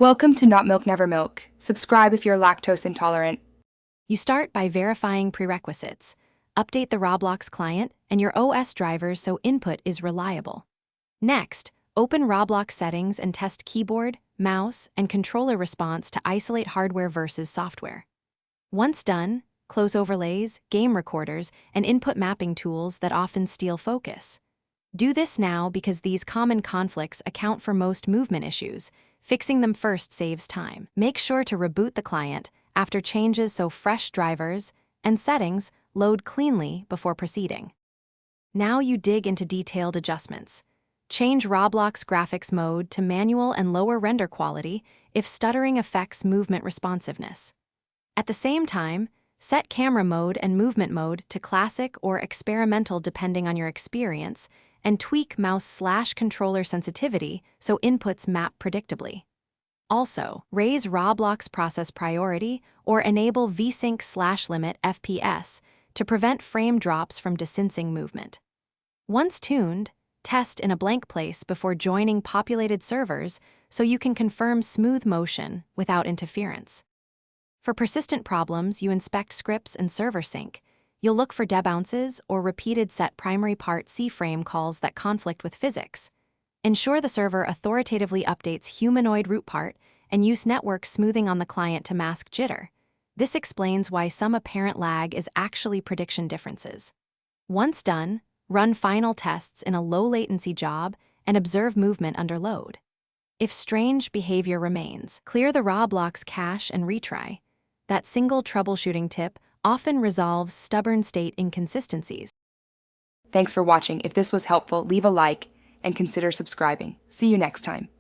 Welcome to Not Milk Never Milk. Subscribe if you're lactose intolerant. You start by verifying prerequisites. Update the Roblox client and your OS drivers so input is reliable. Next, open Roblox settings and test keyboard, mouse, and controller response to isolate hardware versus software. Once done, close overlays, game recorders, and input mapping tools that often steal focus. Do this now because these common conflicts account for most movement issues. Fixing them first saves time. Make sure to reboot the client after changes so fresh drivers and settings load cleanly before proceeding. Now you dig into detailed adjustments. Change Roblox graphics mode to manual and lower render quality if stuttering affects movement responsiveness. At the same time, set camera mode and movement mode to classic or experimental depending on your experience, and tweak mouse/controller sensitivity so inputs map predictably. Also, raise Roblox process priority or enable VSync/limit FPS to prevent frame drops from desyncing movement. Once tuned, test in a blank place before joining populated servers so you can confirm smooth motion without interference. For persistent problems, you inspect scripts and server sync. You'll look for debounces or repeated set primary part C-frame calls that conflict with physics. Ensure the server authoritatively updates humanoid root part and use network smoothing on the client to mask jitter. This explains why some apparent lag is actually prediction differences. Once done, run final tests in a low-latency job and observe movement under load. If strange behavior remains, clear the Roblox cache and retry. That single troubleshooting tip often resolves stubborn state inconsistencies. Thanks for watching. If this was helpful, leave a like and consider subscribing. See you next time.